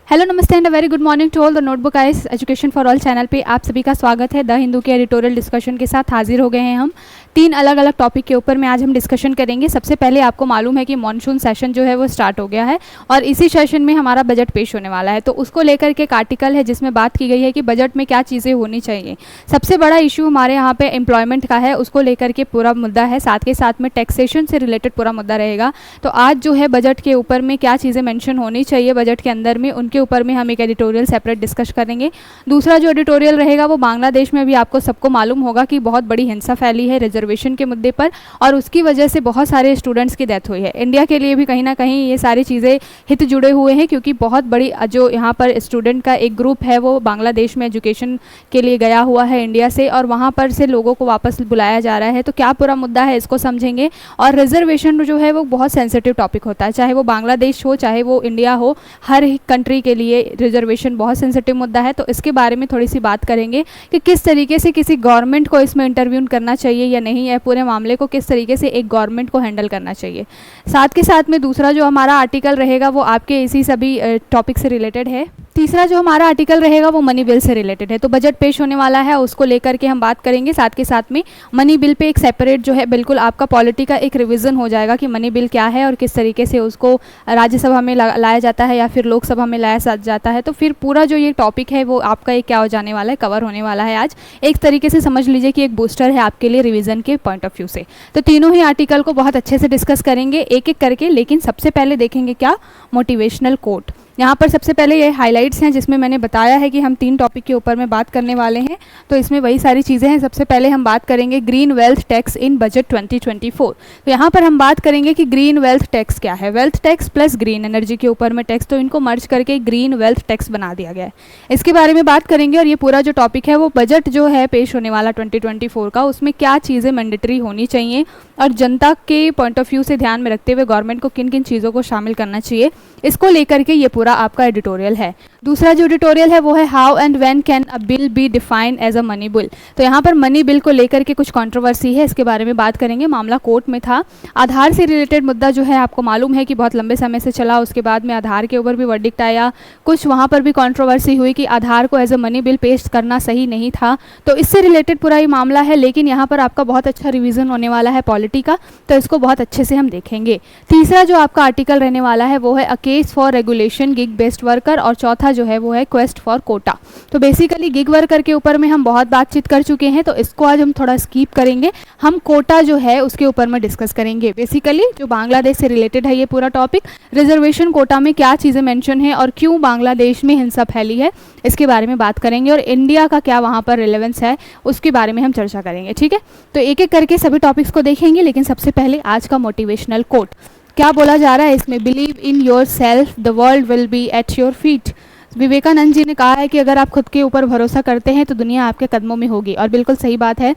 Hello नमस्ते and very good morning to all the notebook ice education for all channel पे आप सभी का स्वागत है। द हिंदू के एडिटोरियल डिस्कशन के साथ हाजिर हो गए हैं हम। 3 अलग अलग टॉपिक के ऊपर में आज हम डिस्कशन करेंगे। सबसे पहले आपको मालूम है कि मॉनसून सेशन जो है वो स्टार्ट हो गया है और इसी सेशन में हमारा बजट पेश होने वाला है, तो उसको लेकर के एक आर्टिकल है जिसमें बात की गई है कि बजट में क्या चीज़ें होनी चाहिए। सबसे बड़ा इशू हमारे यहाँ पे एम्प्लॉयमेंट का है, उसको लेकर के पूरा मुद्दा है, साथ के साथ में टैक्सेशन से रिलेटेड पूरा मुद्दा रहेगा। तो आज जो है बजट के ऊपर में क्या चीज़ें मेंशन होनी चाहिए बजट के अंदर में, उनके ऊपर में हम एक एडिटोरियल सेपरेट डिस्कस करेंगे। दूसरा जो एडिटोरियल रहेगा वो बांग्लादेश में भी आपको सबको मालूम होगा कि बहुत बड़ी हिंसा फैली है रिजर्वेशन के मुद्दे पर और उसकी वजह से बहुत सारे स्टूडेंट्स की डेथ हुई है। इंडिया के लिए भी कहीं ना कहीं ये सारी चीज़ें हित जुड़े हुए हैं, क्योंकि बहुत बड़ी जो यहाँ पर स्टूडेंट का एक ग्रुप है वो बांग्लादेश में एजुकेशन के लिए गया हुआ है इंडिया से, और वहाँ पर से लोगों को वापस बुलाया जा रहा है। तो क्या पूरा मुद्दा है इसको समझेंगे। और रिजर्वेशन जो है वो बहुत सेंसिटिव टॉपिक होता है, चाहे वो बांग्लादेश हो चाहे वो इंडिया हो, हर एक कंट्री के लिए रिजर्वेशन बहुत सेंसिटिव मुद्दा है। तो इसके बारे में थोड़ी सी बात करेंगे कि किस तरीके से किसी गवर्नमेंट को इसमें इंटरव्यू करना चाहिए या नहीं है, पूरे मामले को किस तरीके से एक गवर्नमेंट को हैंडल करना चाहिए। साथ के साथ में दूसरा जो हमारा आर्टिकल रहेगा वो आपके इसी सभी टॉपिक से रिलेटेड है। तीसरा जो हमारा आर्टिकल रहेगा वो मनी बिल से रिलेटेड है। तो बजट पेश होने वाला है, उसको लेकर के हम बात करेंगे। साथ के साथ में मनी बिल पे एक सेपरेट जो है बिल्कुल आपका पॉलिटी का एक रिवीजन हो जाएगा कि मनी बिल क्या है और किस तरीके से उसको राज्यसभा में लाया जाता है या फिर लोकसभा में लाया जाता है। तो फिर पूरा जो ये टॉपिक है वो आपका एक क्या हो जाने वाला है, कवर होने वाला है आज। एक तरीके से समझ लीजिए कि एक बूस्टर है आपके लिए रिवीजन के पॉइंट ऑफ व्यू से। तो तीनों ही आर्टिकल को बहुत अच्छे से डिस्कस करेंगे एक एक करके, लेकिन सबसे पहले देखेंगे क्या मोटिवेशनल कोट। यहाँ पर सबसे पहले ये हाइलाइट्स हैं जिसमें मैंने बताया है कि हम 3 टॉपिक के ऊपर में बात करने वाले हैं, तो इसमें वही सारी चीज़ें हैं। सबसे पहले हम बात करेंगे green wealth tax in budget 2024। तो यहाँ पर हम बात करेंगे कि ग्रीन वेल्थ टैक्स क्या है। Wealth tax plus green energy के ऊपर में टैक्स, तो इनको मर्ज करके ग्रीन वेल्थ टैक्स बना दिया गया है। इसके बारे में बात करेंगे और ये पूरा जो टॉपिक है वो बजट जो है पेश होने वाला 2024 का, उसमें क्या चीज़ें मैंडेटरी होनी चाहिए और जनता के पॉइंट ऑफ व्यू से ध्यान में रखते हुए गवर्नमेंट को किन किन चीज़ों को शामिल करना चाहिए, इसको लेकर के ये पूरा आपका एडिटोरियल है। दूसरा जो एडिटोरियल है वो है how and when can a bill be defined as a money bill. तो यहाँ पर मनी बिल को लेकर के कुछ कंट्रोवर्सी है, इसके बारे में बात करेंगे। मामला कोर्ट में था। आधार से रिलेटेड मुद्दा जो है आपको मालूम है कि बहुत लंबे समय से चला, उसके बाद में आधार के ऊपर भी वर्डिक्ट आया, कुछ वहाँ पर भी कंट्रोवर्सी हुई कि आधार को एज अ मनी बिल पेश करना सही नहीं था। तो इससे रिलेटेड पूरा ही मामला है, लेकिन यहाँ पर आपका बहुत अच्छा रिविजन होने वाला है पॉलिटी का, तो इसको बहुत अच्छे से हम देखेंगे। तीसरा जो आपका आर्टिकल रहने वाला है वो है a case for regulation gig based worker, और चौथा जो है वो है क्वेस्ट फॉर कोटा। तो बेसिकली गिग वर्कर के ऊपर में हम बहुत बातचीत कर चुके हैं, तो इसको आज हम थोड़ा स्कीप करेंगे। हम कोटा जो है उसके ऊपर में डिस्कस करेंगे। बेसिकली जो बांग्लादेश से रिलेटेड है ये पूरा टॉपिक, रिजर्वेशन कोटा में क्या चीज़ें मेंशन है और क्यों बांग्लादेश में हिंसा फैली है, इसके बारे में बात करेंगे। और इंडिया का क्या वहाँ पर रिलेवेंस है उसके बारे में हम चर्चा करेंगे। ठीक है, तो एक एक करके सभी टॉपिक्स को देखेंगे, लेकिन सबसे पहले आज का मोटिवेशनल कोट क्या बोला जा रहा है इसमें। Believe in yourself, the world will be at your feet. Vivekananda ji ने कहा है कि अगर आप खुद के ऊपर भरोसा करते हैं तो दुनिया आपके कदमों में होगी, और बिल्कुल सही बात है।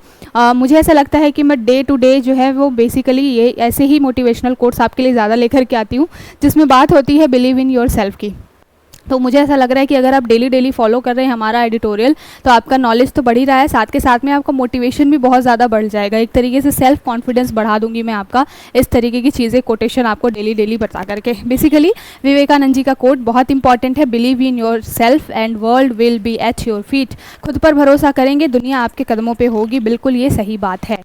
मुझे ऐसा लगता है कि मैं डे टू डे जो है वो बेसिकली ये ऐसे ही मोटिवेशनल कोट्स आपके लिए ज़्यादा लेकर के आती हूँ जिसमें बात होती है बिलीव इन योर सेल्फ की। तो मुझे ऐसा लग रहा है कि अगर आप डेली फॉलो कर रहे हैं हमारा एडिटोरियल तो आपका नॉलेज तो बढ़ ही रहा है, साथ के साथ में आपका मोटिवेशन भी बहुत ज़्यादा बढ़ जाएगा। एक तरीके से सेल्फ कॉन्फिडेंस बढ़ा दूंगी मैं आपका, इस तरीके की चीज़ें कोटेशन आपको डेली बता करके। बेसिकली विवेकानंद जी का कोट बहुत इंपॉर्टेंट है, believe in your self and world will be at your feet. खुद पर भरोसा करेंगे दुनिया आपके कदमों पर होगी, बिल्कुल ये सही बात है।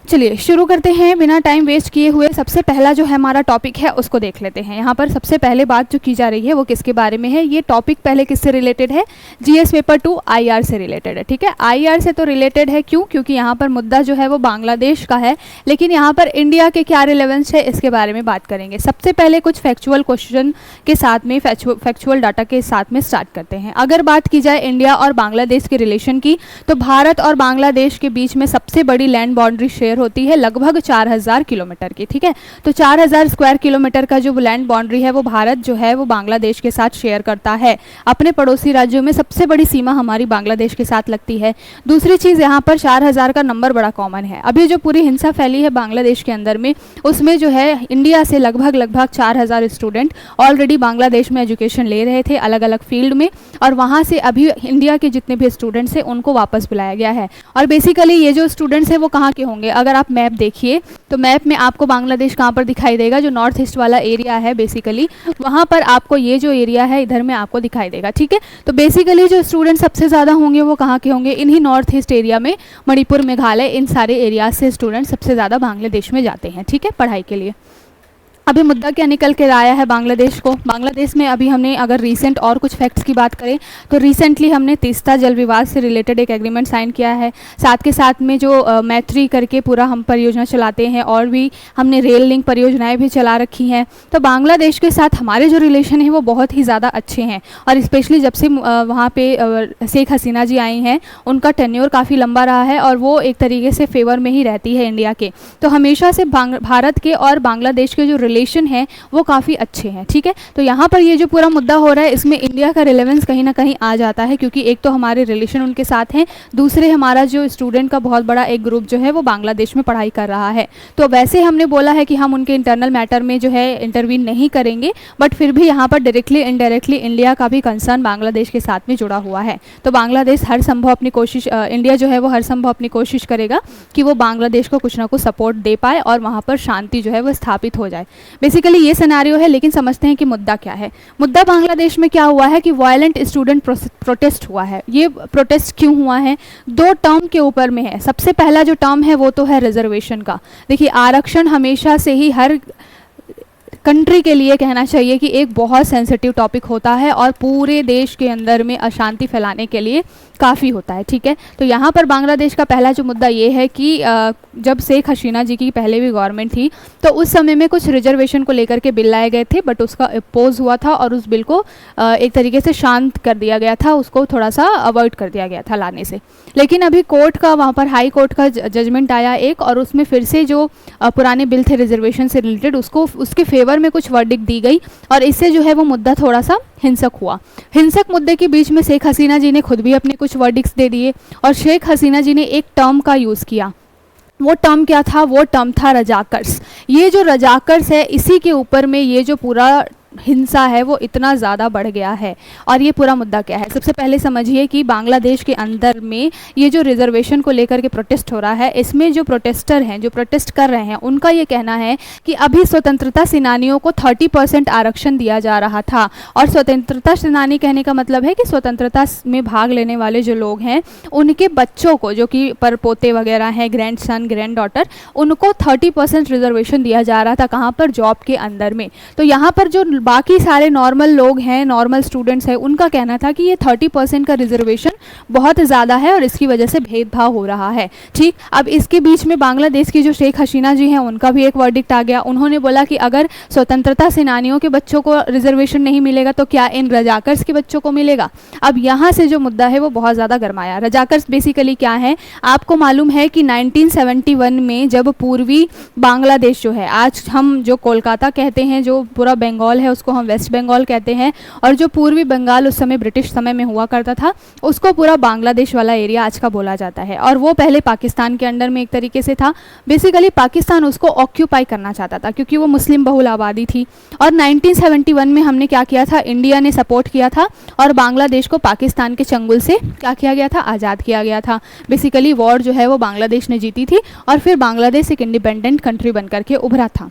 चलिए शुरू करते हैं बिना टाइम वेस्ट किए हुए। सबसे पहला जो है हमारा टॉपिक है उसको देख लेते हैं। यहाँ पर सबसे पहले बात जो की जा रही है वो किसके बारे में है। ये टॉपिक पहले किससे रिलेटेड है, जीएस पेपर 2 आईआर से रिलेटेड है। ठीक है, आईआर से तो रिलेटेड है, क्यों? क्योंकि यहाँ पर मुद्दा जो है वो बांग्लादेश का है, लेकिन यहाँ पर इंडिया के क्या रिलेवेंस है इसके बारे में बात करेंगे। सबसे पहले कुछ फैक्चुअल क्वेश्चन के साथ में, फैक्चुअल डाटा के साथ में स्टार्ट करते हैं। अगर बात की जाए इंडिया और बांग्लादेश के रिलेशन की, तो भारत और बांग्लादेश के बीच में सबसे बड़ी लैंड बाउंड्री शेयर होती है लगभग 4000 किलोमीटर की। ठीक है, तो 4000 स्क्वायर किलोमीटर का जो लैंड बाउंड्री है वो भारत जो है वो बांग्लादेश के साथ शेयर करता है। अपने पड़ोसी राज्यों में सबसे बड़ी सीमा हमारी बांग्लादेश के साथ लगती है। दूसरी चीज़, यहाँ पर 4000 का नंबर बड़ा कॉमन है। अभी जो पूरी हिंसा फैली है बांग्लादेश के अंदर में, उसमें जो है इंडिया से लगभग 4000 स्टूडेंट ऑलरेडी बांग्लादेश में एजुकेशन ले रहे थे अलग अलग फील्ड में, और वहाँ से अभी इंडिया के जितने भी स्टूडेंट्स हैं उनको वापस बुलाया गया है। और बेसिकली ये जो स्टूडेंट्स हैं वो कहाँ के होंगे, अगर आप मैप देखिए तो मैप में आपको बांग्लादेश कहाँ पर दिखाई देगा, जो नॉर्थ ईस्ट वाला एरिया है बेसिकली, वहाँ पर आपको ये जो एरिया है इधर में आपको दिखाई देगा। ठीक है, तो बेसिकली जो स्टूडेंट सबसे ज़्यादा होंगे वो कहाँ के होंगे, इन्हीं नॉर्थ ईस्ट एरिया में, मणिपुर, मेघालय, इन सारे एरियाज से स्टूडेंट सबसे ज़्यादा बांग्लादेश में जाते हैं। ठीक है, पढ़ाई के लिए। अभी मुद्दा क्या निकल के आया है बांग्लादेश को, बांग्लादेश में अभी हमने अगर रीसेंट और कुछ फैक्ट्स की बात करें तो रिसेंटली हमने तीस्ता जल विवाद से रिलेटेड एक एग्रीमेंट साइन किया है। साथ के साथ में जो मैत्री करके पूरा हम परियोजना चलाते हैं, और भी हमने रेल लिंक परियोजनाएं भी चला रखी हैं। तो बांग्लादेश के साथ हमारे जो रिलेशन है वो बहुत ही ज़्यादा अच्छे हैं, और स्पेशली जब से वहाँ पे शेख हसीना जी आई हैं, उनका टेन्योर काफ़ी लंबा रहा है और वो एक तरीके से फेवर में ही रहती है इंडिया के। तो हमेशा से भारत के और बांग्लादेश के जो रिलेशन है वो काफ़ी अच्छे हैं। ठीक है, तो यहाँ पर ये जो पूरा मुद्दा हो रहा है इसमें इंडिया का रिलेवेंस कहीं ना कहीं आ जाता है, क्योंकि एक तो हमारे रिलेशन उनके साथ हैं, दूसरे हमारा जो स्टूडेंट का बहुत बड़ा एक ग्रुप जो है वो बांग्लादेश में पढ़ाई कर रहा है। तो वैसे हमने बोला है कि हम उनके इंटरनल मैटर में जो है इंटरवीन नहीं करेंगे, बट फिर भी यहाँ पर डायरेक्टली इनडायरेक्टली इंडिया का भी कंसर्न बांग्लादेश के साथ में जुड़ा हुआ है। तो बांग्लादेश हर संभव अपनी कोशिश, इंडिया जो है वो हर संभव अपनी कोशिश करेगा कि वो बांग्लादेश को कुछ ना कुछ सपोर्ट दे पाए और वहाँ पर शांति जो है वो स्थापित हो जाए। बेसिकली ये सिनेरियो है, लेकिन समझते हैं कि मुद्दा क्या है। मुद्दा बांग्लादेश में क्या हुआ है कि वायलेंट स्टूडेंट प्रोटेस्ट हुआ है। ये प्रोटेस्ट क्यों हुआ है, दो टर्म के ऊपर में है। सबसे पहला जो टर्म है वो तो है रिजर्वेशन का। देखिए, आरक्षण हमेशा से ही हर कंट्री के लिए कहना चाहिए कि एक बहुत सेंसिटिव टॉपिक होता है और पूरे देश के अंदर में अशांति फैलाने के लिए काफ़ी होता है। ठीक है, तो यहाँ पर बांग्लादेश का पहला जो मुद्दा ये है कि जब शेख हसीना जी की पहले भी गवर्नमेंट थी तो उस समय में कुछ रिजर्वेशन को लेकर के बिल लाए गए थे, बट उसका अपोज हुआ था और उस बिल को एक तरीके से शांत कर दिया गया था, उसको थोड़ा सा अवॉइड कर दिया गया था लाने से। लेकिन अभी कोर्ट का, वहाँ पर हाई कोर्ट का जजमेंट आया एक, और उसमें फिर से जो पुराने बिल थे रिजर्वेशन से रिलेटेड उसको उसके फेवर में कुछ वर्डिक्ट दी गई, और इससे जो है वो मुद्दा थोड़ा सा हिंसक हुआ। हिंसक मुद्दे के बीच में शेख हसीना जी ने खुद भी अपने कुछ वर्डिक्ट्स दे दिए, और शेख हसीना जी ने एक टर्म का यूज़ किया। वो टर्म क्या था, वो टर्म था रजाकर्स। ये जो रजाकर्स है, इसी के ऊपर में ये जो पूरा हिंसा है वो इतना ज़्यादा बढ़ गया है। और ये पूरा मुद्दा क्या है, सबसे पहले समझिए कि बांग्लादेश के अंदर में ये जो रिजर्वेशन को लेकर के प्रोटेस्ट हो रहा है, इसमें जो प्रोटेस्टर हैं, जो प्रोटेस्ट कर रहे हैं, उनका ये कहना है कि अभी स्वतंत्रता सेनानियों को 30% आरक्षण दिया जा रहा था। और स्वतंत्रता सेनानी कहने का मतलब है कि स्वतंत्रता में भाग लेने वाले जो लोग हैं उनके बच्चों को, जो कि परपोते वगैरह हैं, ग्रैंड सन, ग्रैंड डॉटर, उनको 30% रिजर्वेशन दिया जा रहा था। कहाँ पर, जॉब के अंदर में। तो यहाँ पर जो बाकी सारे नॉर्मल लोग हैं, नॉर्मल स्टूडेंट्स हैं, उनका कहना था कि ये 30% का रिजर्वेशन बहुत ज़्यादा है और इसकी वजह से भेदभाव हो रहा है। ठीक, अब इसके बीच में बांग्लादेश की जो शेख हसीना जी हैं उनका भी एक वर्डिक्ट आ गया। उन्होंने बोला कि अगर स्वतंत्रता सेनानियों के बच्चों को रिजर्वेशन नहीं मिलेगा तो क्या इन रजाकर्स के बच्चों को मिलेगा। अब यहाँ से जो मुद्दा है वो बहुत ज़्यादा गर्माया। रजाकर्स बेसिकली क्या है, आपको मालूम है कि 1971 में जब पूर्वी बांग्लादेश जो है, आज हम जो कोलकाता कहते हैं, जो पूरा बंगाल है उसको हम वेस्ट बंगाल कहते हैं, और जो पूर्वी बंगाल उस समय ब्रिटिश समय में हुआ करता था उसको पूरा बांग्लादेश वाला एरिया आज का बोला जाता है। और वो पहले पाकिस्तान के अंडर में एक तरीके से था। बेसिकली पाकिस्तान उसको ऑक्यूपाई करना चाहता था क्योंकि वो मुस्लिम बहुल आबादी थी। और 1971 में हमने क्या किया था, इंडिया ने सपोर्ट किया था और बांग्लादेश को पाकिस्तान के चंगुल से क्या किया गया था, आज़ाद किया गया था। बेसिकली वॉर जो है वो बांग्लादेश ने जीती थी और फिर बांग्लादेश एक इंडिपेंडेंट कंट्री बन करके उभरा था।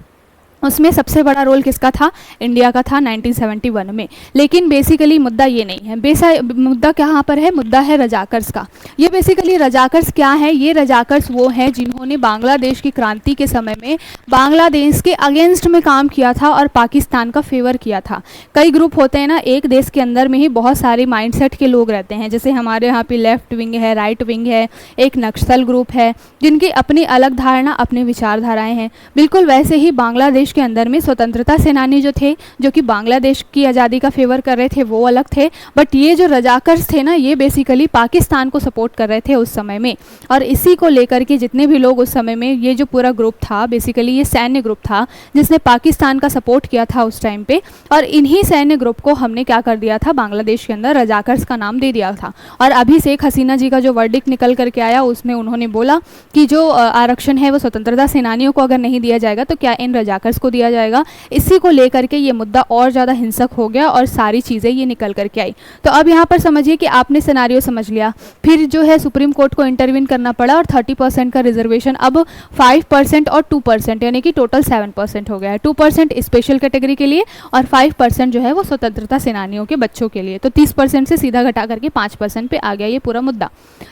उसमें सबसे बड़ा रोल किसका था, इंडिया का था 1971 में। लेकिन बेसिकली मुद्दा ये नहीं है, मुद्दा कहाँ पर है, मुद्दा है रजाकर्स का। ये बेसिकली रजाकर्स क्या है, ये रजाकर्स वो हैं जिन्होंने बांग्लादेश की क्रांति के समय में बांग्लादेश के अगेंस्ट में काम किया था और पाकिस्तान का फेवर किया था। कई ग्रुप होते हैं ना, एक देश के अंदर में ही बहुत सारे माइंडसेट के लोग रहते हैं। जैसे हमारे यहाँ पे लेफ्ट विंग है, राइट विंग है, एक नक्सल ग्रुप है, जिनकी अपनी अलग धारणा, अपनी विचारधाराएँ हैं। बिल्कुल वैसे ही बांग्लादेश के अंदर में स्वतंत्रता सेनानी जो थे, जो कि बांग्लादेश की आज़ादी का फेवर कर रहे थे, वो अलग थे। बट ये जो रजाकर्स थे ना, ये बेसिकली पाकिस्तान को सपोर्ट कर रहे थे उस समय में। और इसी को लेकर के जितने भी लोग उस समय में, ये जो पूरा ग्रुप था, बेसिकली ये सैन्य ग्रुप था जिसने पाकिस्तान का सपोर्ट किया था उस टाइम पे। और इन्हीं सैन्य ग्रुप को हमने क्या कर दिया था, बांग्लादेश के अंदर रजाकर्स का नाम दे दिया था। और अभी शेख हसीना जी का जो वर्डिक्ट निकल करके आया, उसमें उन्होंने बोला कि जो आरक्षण है वो स्वतंत्रता सेनानियों को अगर नहीं दिया जाएगा तो क्या इन रजाकर्स किसको दिया जाएगा, इसी को लेकर के ये मुद्दा और ज़्यादा हिंसक हो गया और सारी चीज़ें ये निकल करके आई। तो अब यहाँ पर समझिए कि आपने सिनारियो समझ लिया, फिर जो है सुप्रीम कोर्ट को इंटरवीन करना पड़ा और 30% का रिजर्वेशन अब 5% और 2% यानी कि टोटल 7% हो गया है। 2% स्पेशल कैटेगरी के लिए और 5% जो है वो स्वतंत्रता सेनानियों के बच्चों के लिए। तो 30% से सीधा घटा करके 5% पे आ गया ये पूरा मुद्दा।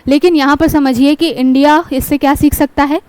लेकिन यहाँ पर समझिए कि इंडिया इससे क्या सीख सकता है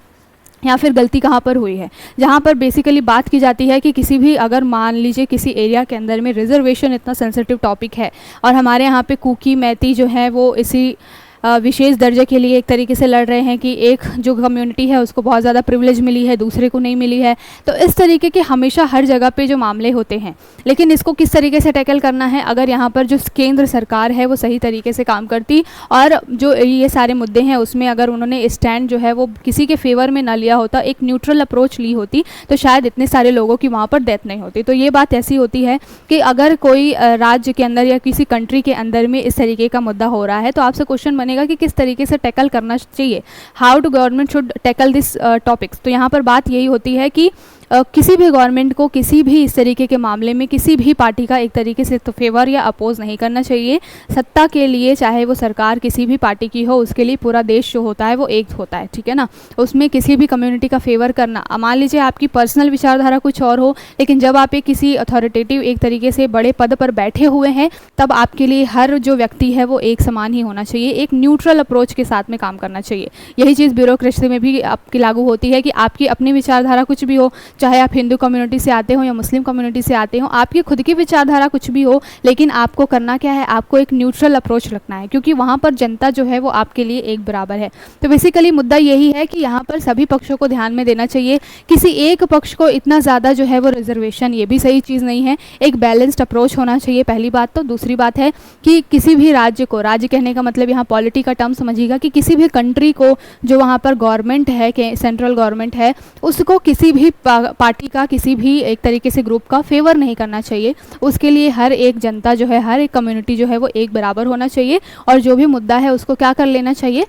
या फिर गलती कहाँ पर हुई है। जहाँ पर बेसिकली बात की जाती है कि किसी भी, अगर मान लीजिए किसी एरिया के अंदर में रिजर्वेशन इतना सेंसिटिव टॉपिक है और हमारे यहाँ पे कुकी मैती जो है वो इसी विशेष दर्जे के लिए एक तरीके से लड़ रहे हैं कि एक जो कम्युनिटी है उसको बहुत ज़्यादा प्रिविलेज मिली है, दूसरे को नहीं मिली है। तो इस तरीके के हमेशा हर जगह पे जो मामले होते हैं, लेकिन इसको किस तरीके से टैकल करना है, अगर यहाँ पर जो केंद्र सरकार है वो सही तरीके से काम करती और जो ये सारे मुद्दे हैं उसमें अगर उन्होंने स्टैंड जो है वो किसी के फेवर में ना लिया होता, एक न्यूट्रल अप्रोच ली होती, तो शायद इतने सारे लोगों की वहाँ पर डेथ नहीं होती। तो ये बात ऐसी होती है कि अगर कोई राज्य के अंदर या किसी कंट्री के अंदर में इस तरीके का मुद्दा हो रहा है तो आपसे क्वेश्चन बनेगा कि किस तरीके से टैकल करना चाहिए, how to government should tackle this topics. तो यहाँ पर बात यही होती है कि किसी भी गवर्नमेंट को किसी भी इस तरीके के मामले में किसी भी पार्टी का एक तरीके से तो फेवर या अपोज नहीं करना चाहिए। सत्ता के लिए चाहे वो सरकार किसी भी पार्टी की हो, उसके लिए पूरा देश जो होता है वो एक होता है, ठीक है ना। उसमें किसी भी कम्युनिटी का फेवर करना, मान लीजिए आपकी पर्सनल विचारधारा कुछ और हो, लेकिन जब आप एक किसी अथॉरिटेटिव एक तरीके से बड़े पद पर बैठे हुए हैं तब आपके लिए हर जो व्यक्ति है वो एक समान ही होना चाहिए, एक न्यूट्रल अप्रोच के साथ में काम करना चाहिए। यही चीज़ ब्यूरोक्रेसी में भी आपकी लागू होती है कि आपकी अपनी विचारधारा कुछ भी हो, चाहे आप हिंदू कम्युनिटी से आते हो या मुस्लिम कम्युनिटी से आते हो, आपकी खुद की विचारधारा कुछ भी हो, लेकिन आपको करना क्या है, आपको एक न्यूट्रल अप्रोच रखना है, क्योंकि वहाँ पर जनता जो है वो आपके लिए एक बराबर है। तो बेसिकली मुद्दा यही है कि यहाँ पर सभी पक्षों को ध्यान में देना चाहिए। किसी एक पक्ष को इतना ज़्यादा जो है वो रिजर्वेशन, ये भी सही चीज़ नहीं है। एक बैलेंस्ड अप्रोच होना चाहिए, पहली बात। तो दूसरी बात है कि किसी भी राज्य को, राज्य कहने का मतलब यहाँ पॉलिटी का टर्म समझिएगा, कि किसी भी कंट्री को जो वहाँ पर गवर्नमेंट है, सेंट्रल गवर्नमेंट है, उसको किसी भी पार्टी का, किसी भी एक तरीके से ग्रुप का फेवर नहीं करना चाहिए। उसके लिए हर एक जनता जो है, हर एक कम्युनिटी जो है वो एक बराबर होना चाहिए और जो भी मुद्दा है उसको क्या कर लेना चाहिए,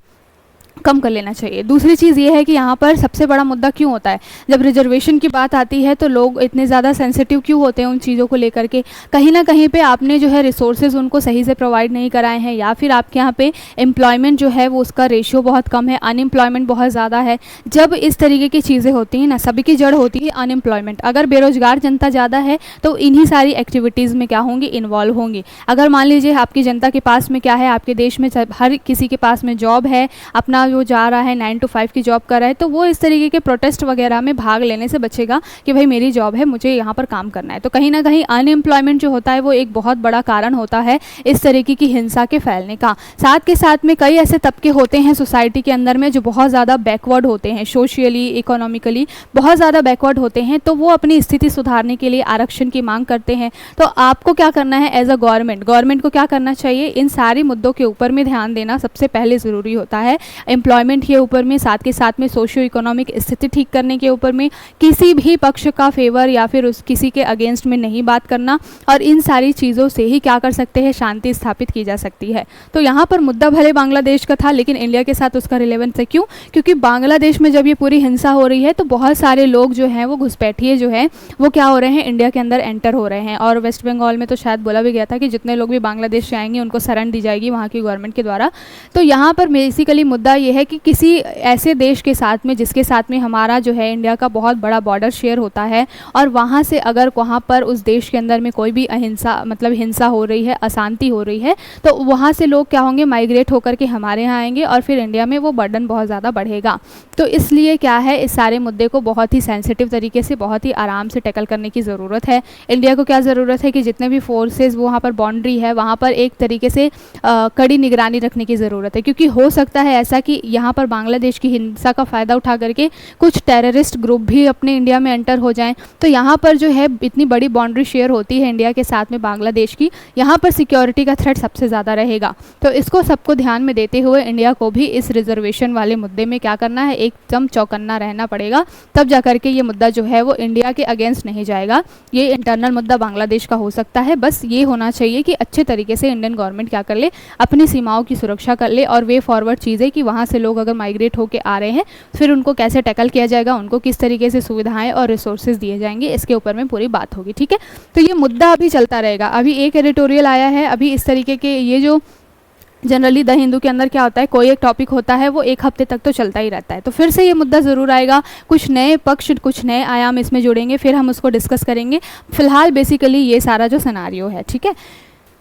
कम कर लेना चाहिए। दूसरी चीज़ ये है कि यहाँ पर सबसे बड़ा मुद्दा क्यों होता है, जब रिजर्वेशन की बात आती है तो लोग इतने ज़्यादा सेंसिटिव क्यों होते हैं उन चीज़ों को लेकर के। कहीं ना कहीं पे आपने जो है रिसोर्सेज उनको सही से प्रोवाइड नहीं कराए हैं, या फिर आपके यहाँ पे एम्प्लॉयमेंट जो है वो उसका रेशियो बहुत कम है, अनएम्प्लॉयमेंट बहुत ज़्यादा है। जब इस तरीके की चीज़ें होती हैं ना, सभी की जड़ होती है अनएम्प्लॉयमेंट। अगर बेरोजगार जनता ज़्यादा है तो इन्हीं सारी एक्टिविटीज़ में क्या होंगी, इन्वॉल्व होंगी। अगर मान लीजिए आपकी जनता के पास में क्या है, आपके देश में हर किसी के पास में जॉब है, अपना जो जा रहा है 9 to 5 की जॉब कर रहा है, तो वो इस तरीके के प्रोटेस्ट वगैरह में भाग लेने से बचेगा कि भाई मेरी जॉब है, मुझे यहाँ पर काम करना है। तो कहीं ना कहीं अनएम्प्लॉयमेंट जो होता है वो एक बहुत बड़ा कारण होता है इस तरीके की हिंसा के फैलने का। साथ के साथ में कई ऐसे तबके होते हैं सोसाइटी के अंदर में जो बहुत ज़्यादा बैकवर्ड होते हैं, सोशली इकोनॉमिकली बहुत ज़्यादा बैकवर्ड होते हैं, तो वो अपनी स्थिति सुधारने के लिए आरक्षण की मांग करते हैं। तो आपको क्या करना है एज अ गवर्नमेंट को क्या करना चाहिए, इन सारे मुद्दों के ऊपर में ध्यान देना सबसे पहले ज़रूरी होता है। एम्प्लॉयमेंट के ऊपर में, साथ के साथ में सोशियो इकोनॉमिक स्थिति ठीक करने के ऊपर में, किसी भी पक्ष का फेवर या फिर उस किसी के अगेंस्ट में नहीं बात करना, और इन सारी चीज़ों से ही क्या कर सकते हैं, शांति स्थापित की जा सकती है। तो यहाँ पर मुद्दा भले बांग्लादेश का था, लेकिन इंडिया के साथ उसका रिलेवेंस है। क्यों? क्योंकि बांग्लादेश में जब ये पूरी हिंसा हो रही है तो बहुत सारे लोग जो हैं वो घुसपैठिए जो है वो क्या हो रहे हैं, इंडिया के अंदर एंटर हो रहे हैं। और वेस्ट बंगाल में तो शायद बोला भी गया था कि जितने लोग भी बांग्लादेश से आएंगे उनको शरण दी जाएगी वहाँ की गवर्नमेंट के द्वारा। तो यहाँ पर बेसिकली मुद्दा ये है कि किसी ऐसे देश के साथ में जिसके साथ में हमारा जो है इंडिया का बहुत बड़ा बॉर्डर शेयर होता है, और वहाँ से अगर वहाँ पर उस देश के अंदर में कोई भी अहिंसा मतलब हिंसा हो रही है, अशांति हो रही है, तो वहाँ से लोग क्या होंगे, माइग्रेट होकर के हमारे यहाँ आएंगे और फिर इंडिया में वो बर्डन बहुत ज़्यादा बढ़ेगा। तो इसलिए क्या है, इस सारे मुद्दे को बहुत ही सेंसिटिव तरीके से, बहुत ही आराम से टैकल करने की ज़रूरत है। इंडिया को क्या ज़रूरत है कि जितने भी फोर्सेज वहाँ पर बाउंड्री है वहाँ पर एक तरीके से कड़ी निगरानी रखने की ज़रूरत है, क्योंकि हो सकता है ऐसा कि यहाँ पर बांग्लादेश की हिंसा का फ़ायदा उठा करके कुछ टेररिस्ट ग्रुप भी अपने इंडिया में एंटर हो जाएं। तो यहाँ पर जो है इतनी बड़ी बाउंड्री शेयर होती है इंडिया के साथ में बांग्लादेश की, यहाँ पर सिक्योरिटी का थ्रेट सबसे ज़्यादा रहेगा। तो इसको सबको ध्यान में देते हुए इंडिया को भी इस रिजर्वेशन वाले मुद्दे में क्या करना है, एकदम चौकन्ना रहना पड़ेगा, तब जा करके ये मुद्दा जो है वो इंडिया के अगेंस्ट नहीं जाएगा। ये इंटरनल मुद्दा बांग्लादेश का हो सकता है, बस ये होना चाहिए कि अच्छे तरीके से इंडियन गवर्नमेंट क्या कर ले, अपनी सीमाओं की सुरक्षा कर ले और वे फॉरवर्ड चीज़ें कि वहाँ वहाँ से लोग अगर माइग्रेट होकर आ रहे हैं फिर उनको कैसे टैकल किया जाएगा, उनको किस तरीके से सुविधाएं और रिसोर्सेज दिए जाएंगे, इसके ऊपर में पूरी बात होगी। ठीक है, तो ये मुद्दा अभी चलता रहेगा। अभी एक एडिटोरियल आया है, अभी इस तरीके के ये जो जनरली द हिंदू के अंदर क्या होता है, कोई एक टॉपिक होता है वो एक हफ्ते तक तो चलता ही रहता है, तो फिर से ये मुद्दा ज़रूर आएगा, कुछ नए पक्ष कुछ नए आयाम इसमें जुड़ेंगे, फिर हम उसको डिस्कस करेंगे। फिलहाल बेसिकली ये सारा जो सिनारियो है, ठीक है।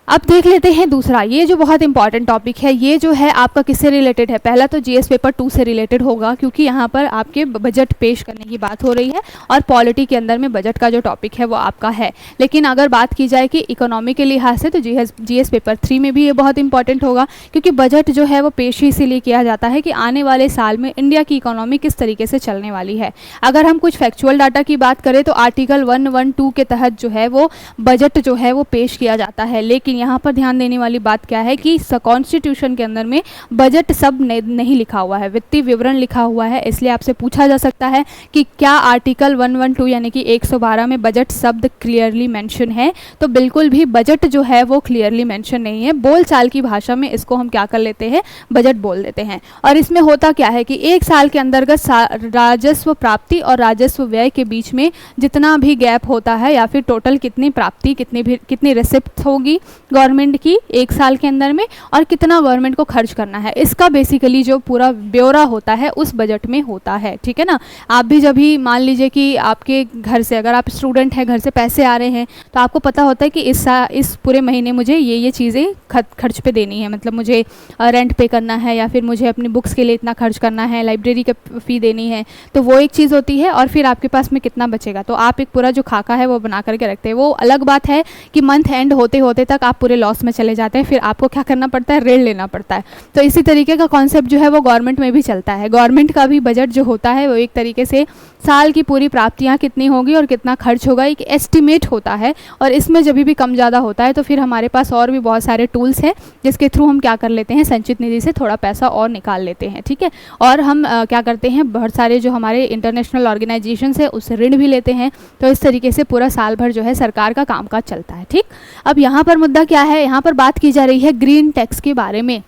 अब देख लेते हैं दूसरा, ये जो बहुत इंपॉर्टेंट टॉपिक है, ये जो है आपका किससे रिलेटेड है। पहला तो जीएस पेपर 2 से रिलेटेड होगा, क्योंकि यहाँ पर आपके बजट पेश करने की बात हो रही है और पॉलिटी के अंदर में बजट का जो टॉपिक है वो आपका है। लेकिन अगर बात की जाए कि इकोनॉमी के लिहाज से, तो जीएस पेपर 3 में भी ये बहुत इंपॉर्टेंट होगा, क्योंकि बजट जो है वो पेश ही इसीलिए किया जाता है कि आने वाले साल में इंडिया की इकोनॉमी किस तरीके से चलने वाली है। अगर हम कुछ फैक्चुअल डाटा की बात करें तो आर्टिकल 112 के तहत जो है वो बजट जो है वो पेश किया जाता है। लेकिन यहाँ पर ध्यान देने वाली बात क्या है कि कॉन्स्टिट्यूशन के अंदर में बजट सब नहीं लिखा हुआ है, वित्तीय विवरण लिखा हुआ है। इसलिए आपसे पूछा जा सकता है कि क्या आर्टिकल 112 यानी कि 112 में बजट शब्द क्लियरली मेंशन है, तो बिल्कुल भी बजट जो है वो क्लियरली मेंशन नहीं है। बोलचाल की भाषा में इसको हम क्या कर लेते हैं, बजट बोल देते हैं। और इसमें होता क्या है कि एक साल के अंतर्गत राजस्व प्राप्ति और राजस्व व्यय के बीच में जितना भी गैप होता है, या फिर टोटल कितनी प्राप्ति कितनी रिसिप्ट होगी गवर्नमेंट की एक साल के अंदर में, और कितना गवर्नमेंट को खर्च करना है, इसका बेसिकली जो पूरा ब्यौरा होता है उस बजट में होता है। ठीक है ना। आप भी जब भी मान लीजिए कि आपके घर से, अगर आप स्टूडेंट हैं, घर से पैसे आ रहे हैं, तो आपको पता होता है कि इस पूरे महीने मुझे ये चीज़ें खर्च पे देनी है, मतलब मुझे रेंट पे करना है, या फिर मुझे अपनी बुक्स के लिए इतना खर्च करना है, लाइब्रेरी की फ़ी देनी है, तो वो एक चीज़ होती है। और फिर आपके पास में कितना बचेगा, तो आप एक पूरा जो खाका है वो बना करके रखते हैं। वो अलग बात है कि मंथ एंड होते होते तक आप पूरे लॉस में चले जाते हैं, फिर आपको क्या करना पड़ता है, ऋण लेना पड़ता है। तो इसी तरीके का कॉन्सेप्ट जो है वो गवर्नमेंट में भी चलता है। गवर्नमेंट का भी बजट जो होता है वो एक तरीके से साल की पूरी प्राप्तियां कितनी होगी और कितना खर्च होगा, एक एस्टिमेट होता है। और इसमें जब भी कम ज़्यादा होता है तो फिर हमारे पास और भी बहुत सारे टूल्स हैं जिसके थ्रू हम क्या कर लेते हैं, संचित निधि से थोड़ा पैसा और निकाल लेते हैं। ठीक है। और हम क्या करते हैं, बहुत सारे जो हमारे इंटरनेशनल ऑर्गेनाइजेशन है उससे ऋण भी लेते हैं। तो इस तरीके से पूरा साल भर जो है सरकार का कामकाज चलता है। ठीक। अब यहाँ पर मुद्दा क्या है, यहाँ पर बात की जा रही है ग्रीन टैक्स के बारे में,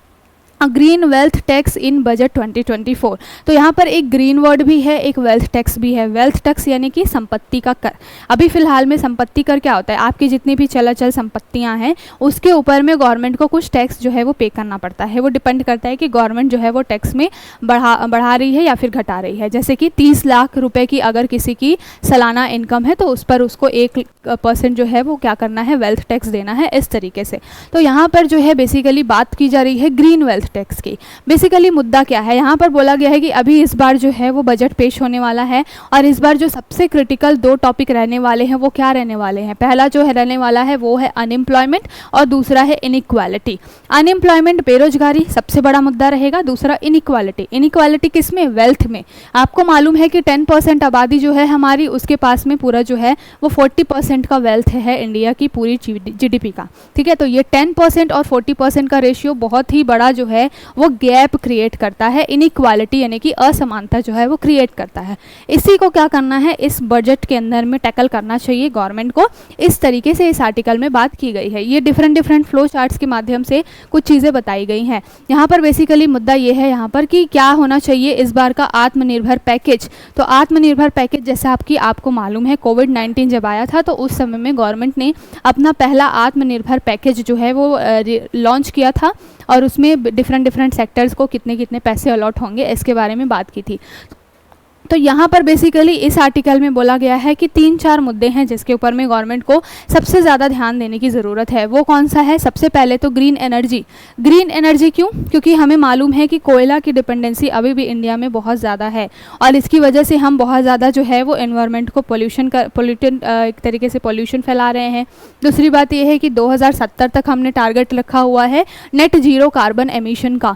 green wealth tax in budget 2024। तो यहाँ पर एक ग्रीन वर्ड भी है, एक वेल्थ टैक्स भी है। वेल्थ टैक्स यानी कि संपत्ति का कर। अभी फिलहाल में संपत्ति कर क्या होता है, आपकी जितनी भी चलाचल संपत्तियाँ हैं उसके ऊपर में गवर्नमेंट को कुछ टैक्स जो है वो पे करना पड़ता है। वो डिपेंड करता है कि गवर्नमेंट जो है वो टैक्स में बढ़ा रही है या फिर घटा रही है। जैसे कि 30 लाख रुपए की अगर किसी की सालाना इनकम है तो उस पर उसको 1% जो है वो क्या करना है, वेल्थ टैक्स देना है, इस तरीके से। तो यहाँ पर जो है बेसिकली बात की जा रही है ग्रीन वेल्थ टैक्स की। बेसिकली मुद्दा क्या है, यहाँ पर बोला गया है कि अभी इस बार जो है वो बजट पेश होने वाला है, और इस बार जो सबसे क्रिटिकल 2 टॉपिक रहने वाले हैं वो क्या रहने वाले हैं। पहला जो है रहने वाला है वो है अनएम्प्लॉयमेंट, और दूसरा है इनइक्वालिटी। अनएम्प्लॉयमेंट, बेरोजगारी सबसे बड़ा मुद्दा रहेगा। दूसरा इनइक्वालिटी। इनइक्वालिटी किस में, वेल्थ में। आपको मालूम है कि 10% आबादी जो है हमारी, उसके पास में पूरा जो है वो 40% का वेल्थ है इंडिया की पूरी जीडीपी का। ठीक है। तो ये 10% और 40% का रेशियो बहुत ही बड़ा जो है वो गैप क्रिएट करता है, इनइक्वालिटी यानी कि असमानता जो है वो क्रिएट करता है। इसी को क्या करना है, इस बजट के अंदर में टैकल करना चाहिए गवर्नमेंट को। इस तरीके से इस आर्टिकल में बात की गई है। ये डिफरेंट फ्लो चार्ट्स के माध्यम से कुछ चीज़ें बताई गई हैं। यहाँ पर बेसिकली मुद्दा ये है यहाँ पर कि क्या होना चाहिए इस बार का आत्मनिर्भर पैकेज। तो आत्मनिर्भर पैकेज जैसा आपको मालूम है, कोविड-19 जब आया था तो उस समय में गवर्नमेंट ने अपना पहला आत्मनिर्भर पैकेज जो है वो लॉन्च किया था, और उसमें डिफरेंट सेक्टर्स को कितने पैसे अलॉट होंगे इसके बारे में बात की थी। तो यहाँ पर बेसिकली इस आर्टिकल में बोला गया है कि 3-4 मुद्दे हैं जिसके ऊपर में गवर्नमेंट को सबसे ज़्यादा ध्यान देने की ज़रूरत है। वो कौन सा है, सबसे पहले तो ग्रीन एनर्जी। ग्रीन एनर्जी क्यों, क्योंकि हमें मालूम है कि कोयला की डिपेंडेंसी अभी भी इंडिया में बहुत ज़्यादा है, और इसकी वजह से हम बहुत ज़्यादा जो है वो एनवायरनमेंट को एक तरीके से पोल्यूशन फैला रहे हैं। दूसरी बात यह है कि 2070 तक हमने टारगेट रखा हुआ है नेट जीरो कार्बन एमिशन का।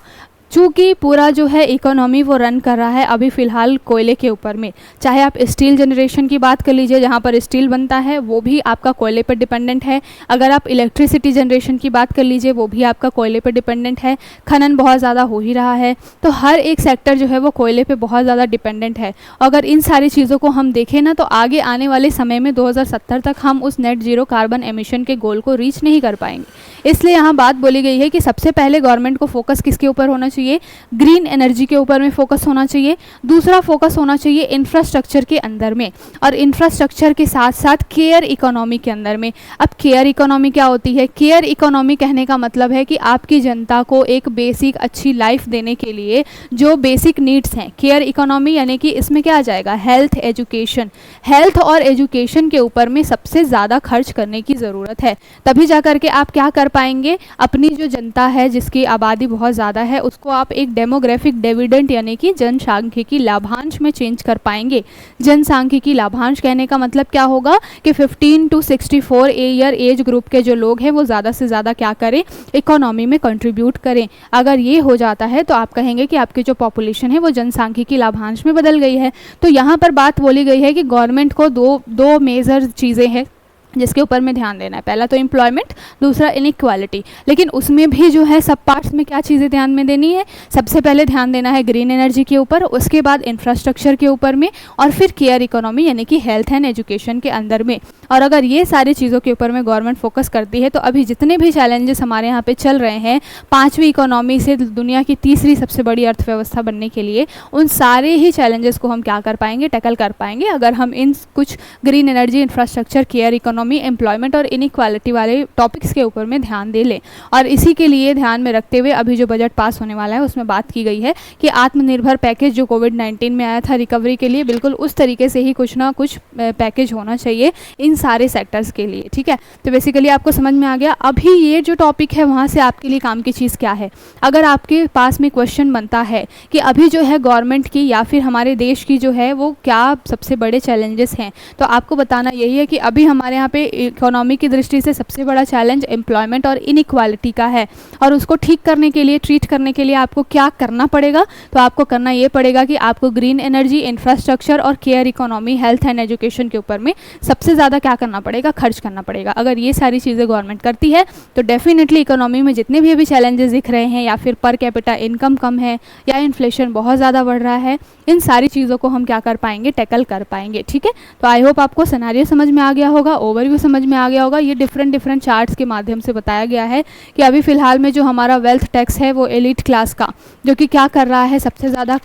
चूँकि पूरा जो है इकोनॉमी वो रन कर रहा है अभी फ़िलहाल कोयले के ऊपर में। चाहे आप स्टील जनरेशन की बात कर लीजिए, जहाँ पर स्टील बनता है वो भी आपका कोयले पर डिपेंडेंट है। अगर आप इलेक्ट्रिसिटी जनरेशन की बात कर लीजिए, वो भी आपका कोयले पर डिपेंडेंट है। खनन बहुत ज़्यादा हो ही रहा है, तो हर एक सेक्टर जो है वो कोयले पर बहुत ज़्यादा डिपेंडेंट है। अगर इन सारी चीज़ों को हम देखें ना, तो आगे आने वाले समय में 2070 तक हम उस नेट जीरो कार्बन एमिशन के गोल को रीच नहीं कर पाएंगे। इसलिए यहाँ बात बोली गई है कि सबसे पहले गवर्नमेंट को फोकस किसके ऊपर होना चाहिए, चाहिए, ग्रीन एनर्जी के ऊपर में फोकस होना चाहिए। दूसरा फोकस होना चाहिए इंफ्रास्ट्रक्चर के अंदर में, और इंफ्रास्ट्रक्चर के साथ साथ केयर इकोनॉमी के अंदर में। अब केयर इकोनॉमी क्या होती है? केयर इकोनॉमी कहने का मतलब है कि आपकी जनता को एक बेसिक अच्छी लाइफ देने के लिए जो बेसिक नीड्स हैं, केयर इकोनॉमी यानी कि इसमें क्या आ जाएगा? Health, education. हेल्थ और एजुकेशन के ऊपर में सबसे ज़्यादा खर्च करने की ज़रूरत है, तभी जा करके आप क्या कर पाएंगे, अपनी जो जनता है जिसकी आबादी बहुत ज़्यादा है उसको आप एक डेमोग्राफिक डिविडेंड यानी कि जनसांख्यिकी लाभांश में चेंज कर पाएंगे। जनसांख्यिकी लाभांश कहने का मतलब क्या होगा कि 15 to 64 ईयर एज ग्रुप के जो लोग हैं वो ज़्यादा से ज़्यादा क्या करें, इकोनॉमी में कंट्रीब्यूट करें। अगर ये हो जाता है तो आप कहेंगे कि आपकी जो पॉपुलेशन है वो जनसांख्यिकी लाभांश में बदल गई है। तो यहाँ पर बात बोली गई है कि गवर्नमेंट को दो मेजर चीज़ें हैं जिसके ऊपर में ध्यान देना है। पहला तो एम्प्लॉयमेंट, दूसरा इनइक्वालिटी। लेकिन उसमें भी जो है सब पार्ट्स में क्या चीज़ें ध्यान में देनी है? सबसे पहले ध्यान देना है ग्रीन एनर्जी के ऊपर, उसके बाद इंफ्रास्ट्रक्चर के ऊपर में, और फिर केयर इकोनॉमी यानी कि हेल्थ एंड एजुकेशन के अंदर में। और अगर ये सारी चीज़ों के ऊपर में गवर्नमेंट फोकस करती है तो अभी जितने भी चैलेंजेस हमारे यहाँ पे चल रहे हैं 5वीं इकोनॉमी से दुनिया की 3री सबसे बड़ी अर्थव्यवस्था बनने के लिए, उन सारे ही चैलेंजेस को हम क्या कर पाएंगे? टैकल कर पाएंगे, अगर हम इन कुछ green energy, infrastructure, care economy, employment और इनइक्वालिटी वाले टॉपिक्स के ऊपर में ध्यान दे लें। और इसी के लिए ध्यान में रखते हुए अभी जो बजट पास होने वाला है उसमें बात की गई है कि आत्मनिर्भर पैकेज जो कोविड-19 में आया था रिकवरी के लिए, बिल्कुल उस तरीके से ही कुछ ना कुछ पैकेज होना चाहिए इन सारे सेक्टर्स के लिए। ठीक है, तो बेसिकली आपको समझ में आ गया। अभी ये जो टॉपिक है वहाँ से आपके लिए काम की चीज़ क्या है? अगर आपके पास में क्वेश्चन बनता है कि अभी जो है गवर्नमेंट की या फिर हमारे देश की जो है वो क्या सबसे बड़े चैलेंजेस हैं, तो आपको बताना यही है कि अभी हमारे यहाँ पे इकोनॉमी की दृष्टि से सबसे बड़ा चैलेंज एम्प्लॉयमेंट और इनइक्वालिटी का है। और उसको ठीक करने के लिए, ट्रीट करने के लिए आपको क्या करना पड़ेगा? तो आपको करना ये पड़ेगा कि आपको ग्रीन एनर्जी, इंफ्रास्ट्रक्चर और care economy, health and education के ऊपर में सबसे ज़्यादा क्या करना पड़ेगा? खर्च करना पड़ेगा। अगर ये सारी चीज़ें गवर्नमेंट करती है तो डेफिनेटली इकोनॉमी में जितने भी अभी चैलेंजेस दिख रहे हैं, या फिर पर कैपिटा इनकम कम है, या इन्फ्लेशन बहुत ज़्यादा बढ़ रहा है, इन सारी चीज़ों को हम क्या कर पाएंगे? टैकल कर पाएंगे। ठीक है, तो आई होप आपको सिनेरियो समझ में आ गया होगा, ओवरव्यू समझ में आ गया होगा। ये डिफरेंट चार्ट्स के माध्यम से बताया गया है कि अभी फ़िलहाल में जो हमारा वेल्थ टैक्स है वो एलिट क्लास का, जो कि क्या कर रहा है, सबसे ज़्यादा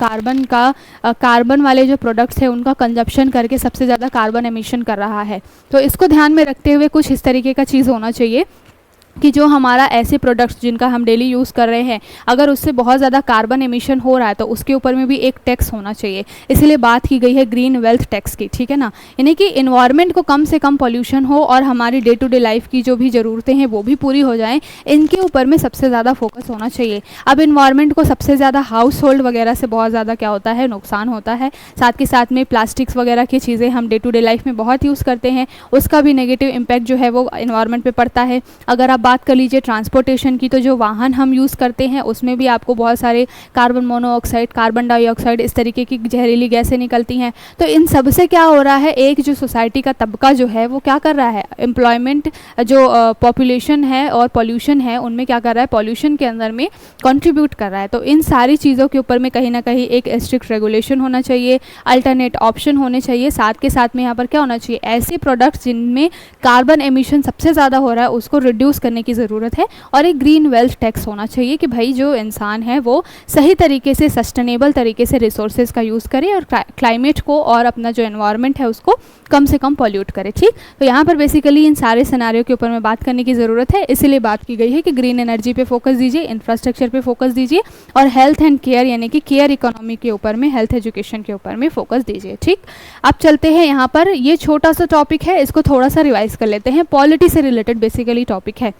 कार्बन वाले जो प्रोडक्ट्स हैं उनका कंजप्शन करके सबसे ज़्यादा कार्बन एमिशन कर रहा है। तो इसको ध्यान में रखते हुए कुछ इस तरीके का चीज़ होना चाहिए कि जो हमारा ऐसे प्रोडक्ट्स जिनका हम डेली यूज़ कर रहे हैं, अगर उससे बहुत ज़्यादा कार्बन एमिशन हो रहा है तो उसके ऊपर में भी एक टैक्स होना चाहिए। इसलिए बात की गई है ग्रीन वेल्थ टैक्स की। ठीक है ना, यानी कि इन्वायरमेंट को कम से कम पॉल्यूशन हो और हमारी डे टू डे लाइफ की जो भी ज़रूरतें हैं वो भी पूरी हो जाएं, इनके ऊपर में सबसे ज़्यादा फोकस होना चाहिए। अब इन्वायरमेंट को सबसे ज़्यादा हाउस होल्ड वगैरह से बहुत ज़्यादा क्या होता है? नुकसान होता है। साथ के साथ में प्लास्टिक्स वगैरह की चीज़ें हम डे टू डे लाइफ में बहुत यूज़ करते हैं, उसका भी नेगेटिव इम्पैक्ट जो है वो इन्वायरमेंट पर पड़ता है। अगर आप बात कर लीजिए ट्रांसपोर्टेशन की, तो जो वाहन हम यूज़ करते हैं उसमें भी आपको बहुत सारे कार्बन मोनोऑक्साइड, कार्बन डाइऑक्साइड, इस तरीके की जहरीली गैसें निकलती हैं। तो इन सब से क्या हो रहा है, एक जो सोसाइटी का तबका जो है वो क्या कर रहा है, एम्प्लॉयमेंट जो पॉपुलेशन है और पॉल्यूशन है उनमें क्या कर रहा है, पॉल्यूशन के अंदर में कंट्रीब्यूट कर रहा है। तो इन सारी चीज़ों के ऊपर में कहीं ना कहीं एक स्ट्रिक्ट रेगुलेशन होना चाहिए, अल्टरनेट ऑप्शन होने चाहिए। साथ के साथ में यहाँ पर क्या होना चाहिए, ऐसे प्रोडक्ट्स जिनमें कार्बन एमिशन सबसे ज़्यादा हो रहा है उसको रिड्यूस करने की ज़रूरत है। और एक ग्रीन वेल्थ टैक्स होना चाहिए कि भाई जो इंसान है वो सही तरीके से, सस्टेनेबल तरीके से रिसोर्सेज का यूज़ करे और क्लाइमेट को और अपना जो एनवायरनमेंट है उसको कम से कम पॉल्यूट करे। ठीक, तो यहाँ पर बेसिकली इन सारे सिनेरियो के ऊपर में बात करने की ज़रूरत है। इसीलिए बात की गई है कि ग्रीन एनर्जी पे फोकस दीजिए, इंफ्रास्ट्रक्चर पे फोकस दीजिए, और हेल्थ एंड केयर यानी कि केयर इकोनॉमी के ऊपर में, हेल्थ एजुकेशन के ऊपर में फोकस दीजिए। ठीक, अब चलते हैं यहाँ पर, ये छोटा सा टॉपिक है, इसको थोड़ा सा रिवाइज कर लेते हैं। पॉलिटी से रिलेटेड बेसिकली टॉपिक है।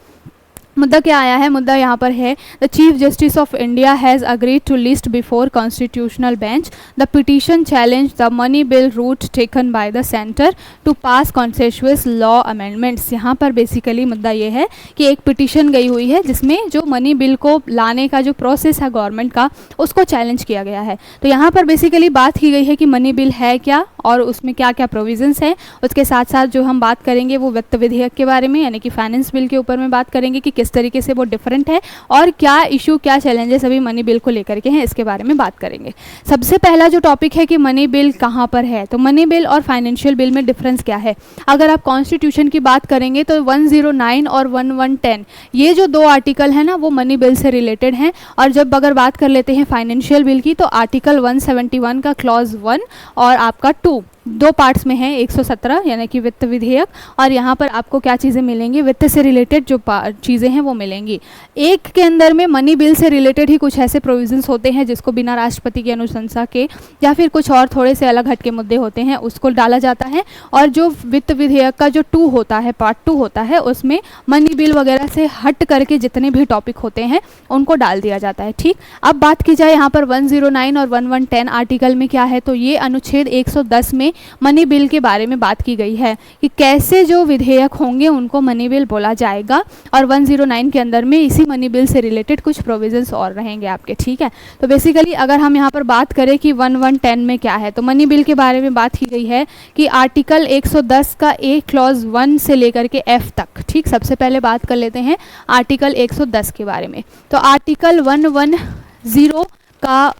मुद्दा क्या आया है, मुद्दा यहाँ पर है, the chief justice of India has agreed to list before constitutional bench the petition challenge the money bill route taken by the centre to pass contentious law amendments. यहाँ पर बेसिकली मुद्दा ये है कि एक पिटीशन गई हुई है जिसमें जो मनी बिल को लाने का जो प्रोसेस है गवर्नमेंट का, उसको चैलेंज किया गया है। तो यहाँ पर बेसिकली बात की गई है कि मनी बिल है क्या और उसमें क्या क्या प्रोविजंस हैं। उसके साथ साथ जो हम बात करेंगे वो वित्त विधेयक के बारे में, यानी कि फाइनेंस बिल के ऊपर में बात करेंगे कि किस तरीके से वो डिफरेंट है और क्या इशू, क्या चैलेंजेस अभी मनी बिल को लेकर के हैं, इसके बारे में बात करेंगे। सबसे पहला जो टॉपिक है कि मनी बिल कहाँ पर है, तो मनी बिल और फाइनेंशियल बिल में डिफरेंस क्या है। अगर आप कॉन्स्टिट्यूशन की बात करेंगे तो 109 और 1110 ये जो दो आर्टिकल है ना वो मनी बिल से रिलेटेड हैं। और जब अगर बात कर लेते हैं फाइनेंशियल बिल की तो आर्टिकल 171 का क्लॉज 1 और आपका 2 दो पार्ट्स में है, 117 यानी कि वित्त विधेयक, और यहाँ पर आपको क्या चीज़ें मिलेंगी, वित्त से रिलेटेड जो चीज़ें हैं वो मिलेंगी। एक के अंदर में मनी बिल से रिलेटेड ही कुछ ऐसे प्रोविजंस होते हैं जिसको बिना राष्ट्रपति की अनुशंसा के या फिर कुछ और थोड़े से अलग हटके मुद्दे होते हैं उसको डाला जाता है। और जो वित्त विधेयक का जो 2 होता है, पार्ट 2 होता है, उसमें मनी बिल वगैरह से हट करके जितने भी टॉपिक होते हैं उनको डाल दिया जाता है। ठीक, अब बात की जाए यहाँ पर 109 और 1110 आर्टिकल में क्या है, तो ये अनुच्छेद 110 में मनी बिल के बारे में बात की गई है कि कैसे जो विधेयक होंगे उनको मनी बिल बोला जाएगा। और 109 के अंदर में इसी मनी बिल से रिलेटेड कुछ प्रोविजंस और रहेंगे आपके। ठीक है, तो बेसिकली अगर हम यहाँ पर बात करें कि 1110 में क्या है, तो मनी बिल के बारे में बात की गई है कि आर्टिकल 110 का ए क्लॉज 1 से लेकर के एफ तक। ठीक, सबसे पहले बात कर लेते हैं आर्टिकल 110 के बारे में। तो आर्टिकल 110 का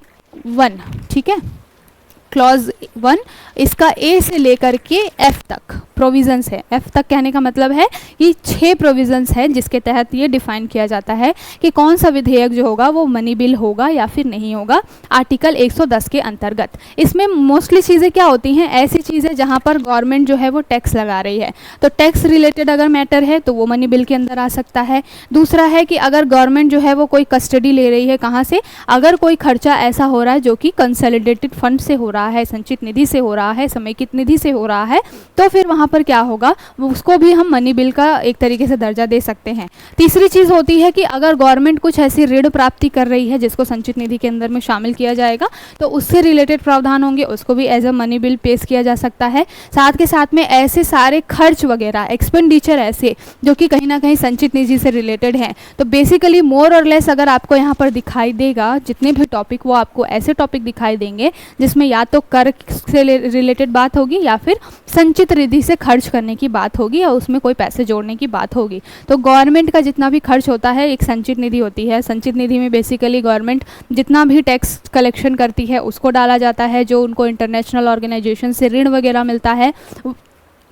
1, ठीक है, क्लॉज 1, इसका ए से लेकर के एफ तक प्रोविजंस है। एफ तक कहने का मतलब है कि 6 प्रोविजंस है जिसके तहत ये डिफाइन किया जाता है कि कौन सा विधेयक जो होगा वो मनी बिल होगा या फिर नहीं होगा आर्टिकल 110 के अंतर्गत। इसमें मोस्टली चीज़ें क्या होती हैं, ऐसी चीज़ें जहाँ पर गवर्नमेंट जो है वो टैक्स लगा रही है, तो टैक्स रिलेटेड अगर मैटर है तो वो मनी बिल के अंदर आ सकता है। दूसरा है कि अगर गवर्नमेंट जो है वो कोई कस्टडी ले रही है, कहाँ से, अगर कोई खर्चा ऐसा हो रहा है जो कि कंसोलिडेटेड फंड से हो रहा है, संचित निधि से हो रहा है, समेकित निधि से हो रहा है, तो फिर वहाँ पर क्या होगा, उसको भी हम मनी बिल का एक तरीके से दर्जा दे सकते हैं। तीसरी चीज़ होती है कि अगर गवर्नमेंट कुछ ऐसी ऋण प्राप्ति कर रही है जिसको संचित निधि के अंदर में शामिल किया जाएगा तो उससे रिलेटेड प्रावधान होंगे, उसको भी एज अ मनी बिल पेश किया जा सकता है। साथ के साथ में ऐसे सारे खर्च वगैरह, एक्सपेंडिचर ऐसे जो कि कहीं ना कहीं संचित निधि से रिलेटेड हैं, तो बेसिकली मोर और लेस अगर आपको यहाँ पर दिखाई देगा जितने भी टॉपिक, वो आपको ऐसे टॉपिक दिखाई देंगे जिसमें या तो कर से रिलेटेड बात होगी या फिर संचित निधि से खर्च करने की बात होगी या उसमें कोई पैसे जोड़ने की बात होगी। तो गवर्नमेंट का जितना भी खर्च होता है, एक संचित निधि होती है, संचित निधि में बेसिकली गवर्नमेंट जितना भी टैक्स कलेक्शन करती है उसको डाला जाता है, जो उनको इंटरनेशनल ऑर्गेनाइजेशन से ऋण वगैरह मिलता है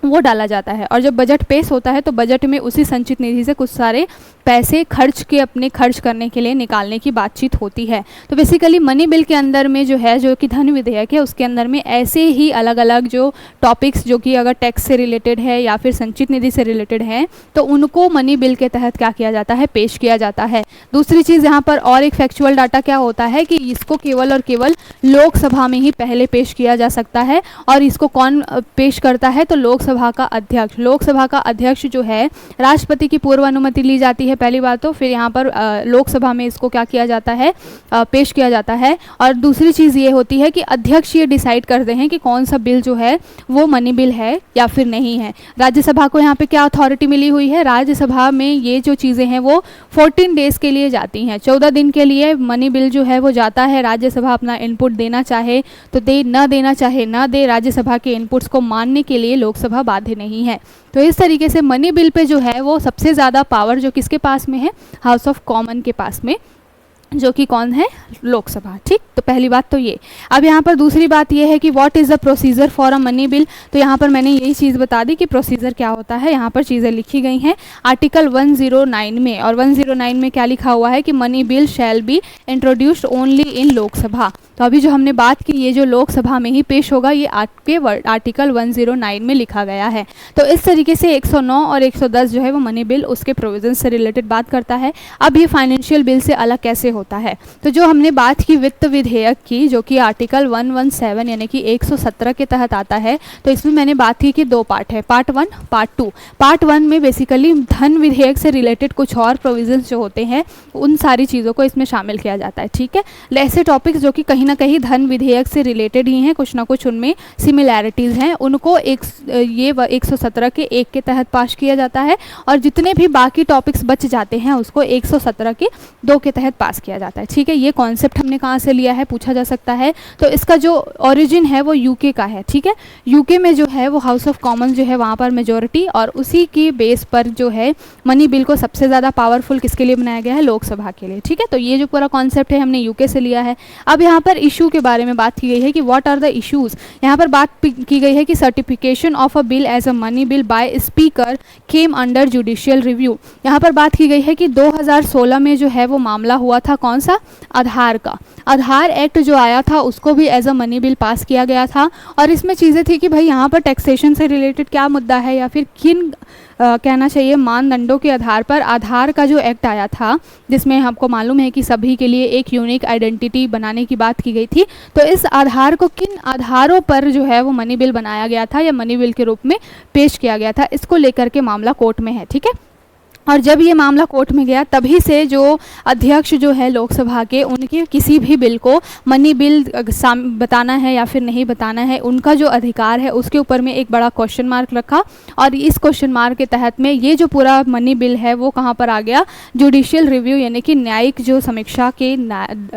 वो डाला जाता है। और जब बजट पेश होता है तो बजट में उसी संचित निधि से कुछ सारे पैसे खर्च के अपने खर्च करने के लिए निकालने की बातचीत होती है। तो बेसिकली मनी बिल के अंदर में जो है, जो कि धन विधेयक है, उसके अंदर में ऐसे ही अलग अलग जो टॉपिक्स जो कि अगर टैक्स से रिलेटेड है या फिर संचित निधि से रिलेटेड है तो उनको मनी बिल के तहत क्या किया जाता है, पेश किया जाता है। दूसरी चीज़ यहाँ पर और एक फैक्चुअल डाटा क्या होता है कि इसको केवल और केवल लोकसभा में ही पहले पेश किया जा सकता है। और इसको कौन पेश करता है, तो लोकसभा का अध्यक्ष। लोकसभा का अध्यक्ष जो है, राष्ट्रपति की पूर्व अनुमति ली जाती है पहली बात, तो फिर यहाँ पर लोकसभा में इसको क्या किया जाता है, पेश किया जाता है। और दूसरी चीज़ ये होती है कि अध्यक्ष ये डिसाइड करते हैं कि कौन सा बिल जो है वो मनी बिल है या फिर नहीं है। राज्यसभा को यहाँ पे क्या अथॉरिटी मिली हुई है, राज्यसभा में ये जो चीज़ें हैं वो 14 डेज के लिए जाती हैं, 14 दिन के लिए मनी बिल जो है वो जाता है। राज्यसभा अपना इनपुट देना चाहे तो दे, न देना चाहे न दे, राज्यसभा के इनपुट्स को मानने के लिए लोकसभा बाध्य नहीं है। तो इस तरीके से मनी बिल पे जो है वो सबसे ज़्यादा पावर जो किसके पास में है, हाउस ऑफ कॉमन के पास में, जो कि कौन है, लोकसभा। ठीक, तो पहली बात तो ये। अब यहाँ पर दूसरी बात ये है कि what is the procedure for a money bill. तो यहाँ पर मैंने यही चीज़ बता दी कि प्रोसीजर क्या होता है। यहाँ पर चीज़ें लिखी गई हैं आर्टिकल 109 में, और 109 में क्या लिखा हुआ है कि money bill shall be introduced only in Lok Sabha. तो अभी जो हमने बात की, ये जो लोकसभा में ही पेश होगा, ये आपके आर्टिकल 109 में लिखा गया है। तो इस तरीके से 109 और 110 जो है वो मनी बिल उसके प्रोविजन से रिलेटेड बात करता है। अब ये फाइनेंशियल बिल से अलग कैसे होता है, तो जो हमने बात की वित्त विधेयक की, जो कि आर्टिकल 117 यानी कि 117 के तहत आता है, तो इसमें मैंने बात की कि 2 पार्ट है, पार्ट 1 पार्ट 2। पार्ट 1 में बेसिकली धन विधेयक से रिलेटेड कुछ और प्रोविजंस जो होते हैं उन सारी चीज़ों को इसमें शामिल किया जाता है। ठीक है, ऐसे टॉपिक्स जो कि कहीं ना कहीं धन विधेयक से रिलेटेड ही हैं, कुछ ना कुछ उनमें सिमिलैरिटीज़ हैं, उनको ये 117 के 1 के तहत पास किया जाता है, और जितने भी बाकी टॉपिक्स बच जाते हैं उसको 117 के 2 के तहत पास किया जाता है। ठीक है, ये कॉन्सेप्ट हमने कहाँ से लिया है पूछा जा सकता है। तो इसका जो ओरिजिन है वो यूके का है। ठीक है, यूके में जो है वो हाउस ऑफ कॉमन्स जो है वहाँ पर मेजोरिटी, और उसी की बेस पर जो है मनी बिल को सबसे ज़्यादा पावरफुल किसके लिए बनाया गया है, लोकसभा के लिए। ठीक है, तो ये जो पूरा कॉन्सेप्ट है हमने यूके से लिया है। अब यहाँ पर इशू के बारे में बात की गई है कि व्हाट आर द इश्यूज। यहाँ पर बात की गई है कि certification of a bill as a money bill by speaker came under judicial review. यहाँ पर बात की गई है कि 2016 में जो है वो मामला हुआ था, कौन सा, आधार का। आधार एक्ट जो आया था उसको भी as a money bill pass किया गया था, और इसमें चीज़ें थी कि भाई यहाँ पर टैक्सेशन से रिलेटेड क्या मुद्दा है, या फिर किन कहना चाहिए मानदंडों के आधार पर आधार का जो एक्ट आया था, जिसमें हमको मालूम है कि सभी के लिए एक यूनिक आइडेंटिटी बनाने की बात की गई थी। तो इस आधार को किन आधारों पर जो है वो मनी बिल बनाया गया था या मनी बिल के रूप में पेश किया गया था, इसको लेकर के मामला कोर्ट में है। ठीक है, और जब ये मामला कोर्ट में गया तभी से जो अध्यक्ष जो है लोकसभा के, उनके किसी भी बिल को मनी बिल बताना है या फिर नहीं बताना है, उनका जो अधिकार है उसके ऊपर में एक बड़ा क्वेश्चन मार्क रखा। और इस क्वेश्चन मार्क के तहत में ये जो पूरा मनी बिल है वो कहाँ पर आ गया, जुडिशियल रिव्यू यानी कि न्यायिक जो समीक्षा के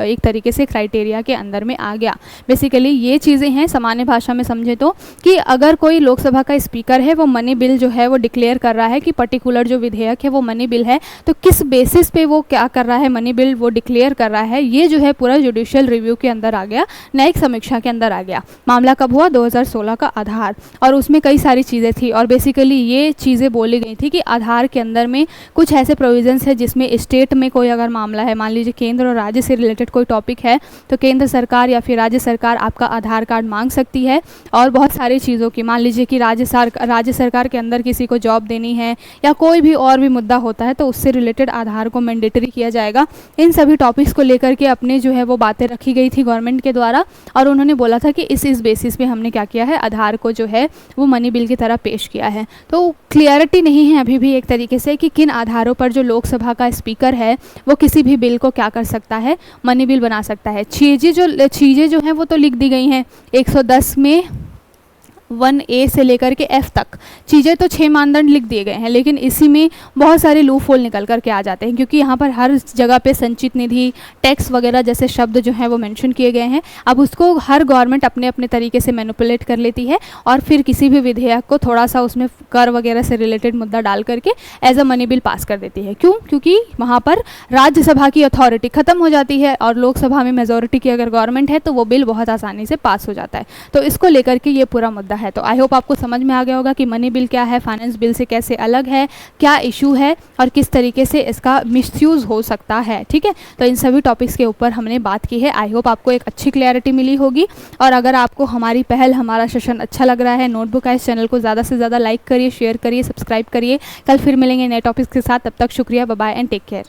एक तरीके से क्राइटेरिया के अंदर में आ गया। बेसिकली ये चीज़ें हैं, सामान्य भाषा में समझे तो, कि अगर कोई लोकसभा का स्पीकर है वो मनी बिल जो है वो डिक्लेयर कर रहा है कि पर्टिकुलर जो विधेयक है वो मनी बिल है, तो किस बेसिस पे वो क्या कर रहा है, मनी बिल वो डिक्लेयर कर रहा है, ये जो है पूरा जुडिशियल रिव्यू के अंदर आ गया, न्यायिक समीक्षा के अंदर आ गया। मामला कब हुआ, 2016 का आधार, और उसमें कई सारी चीज़ें थी, और बेसिकली ये चीज़ें बोली गई थी कि आधार के अंदर में कुछ ऐसे प्रोविजंस है जिसमें स्टेट में कोई अगर मामला है, मान लीजिए केंद्र और राज्य से रिलेटेड कोई टॉपिक है, तो केंद्र सरकार या फिर राज्य सरकार आपका आधार कार्ड मांग सकती है। और बहुत सारी चीज़ों की, मान लीजिए कि राज्य सरकार के अंदर किसी को जॉब देनी है या कोई भी और भी मुद्दा होता है तो उससे रिलेटेड आधार को मैंडेटरी किया जाएगा। इन सभी टॉपिक्स को लेकर के अपने जो है वो बातें रखी गई थी गवर्नमेंट के द्वारा, और उन्होंने बोला था कि इस बेसिस पे हमने क्या किया है, आधार को जो है वो मनी बिल की तरह पेश किया है। तो क्लियरिटी नहीं है अभी भी एक तरीके से कि किन आधारों पर जो लोकसभा का स्पीकर है वो किसी भी बिल को क्या कर सकता है, मनी बिल बना सकता है। चीज़ें जो हैं वो तो लिख दी गई हैं 110 में 1A से लेकर के F तक चीज़ें तो 6 मानदंड लिख दिए गए हैं, लेकिन इसी में बहुत सारे लूप होल निकल करके आ जाते हैं, क्योंकि यहाँ पर हर जगह पे संचित निधि, टैक्स वगैरह जैसे शब्द जो हैं वो मेंशन किए गए हैं। अब उसको हर गवर्नमेंट अपने अपने तरीके से मैनिपुलेट कर लेती है और फिर किसी भी विधेयक को थोड़ा सा उसमें कर वगैरह से रिलेटेड मुद्दा डाल करके as a money bill pass कर देती है। क्यों? क्योंकि वहाँ पर राज्यसभा की अथॉरिटी खत्म हो जाती है और लोकसभा में मेजोरिटी की अगर गवर्नमेंट है तो वो बिल बहुत आसानी से पास हो जाता है। तो इसको लेकर के ये पूरा मुद्दा है। तो आई होप आपको समझ में आ गया होगा कि मनी बिल क्या है, फाइनेंस बिल से कैसे अलग है, क्या इशू है और किस तरीके से इसका मिसयूज़ हो सकता है। ठीक है, तो इन सभी टॉपिक्स के ऊपर हमने बात की है। आई होप आपको एक अच्छी क्लैरिटी मिली होगी। और अगर आपको हमारी पहल, हमारा सेशन अच्छा लग रहा है, नोटबुक आइस चैनल को ज़्यादा से ज़्यादा लाइक करिए, शेयर करिए, सब्सक्राइब करिए। कल फिर मिलेंगे नए टॉपिक्स के साथ। तब तक शुक्रिया, bye bye and take care.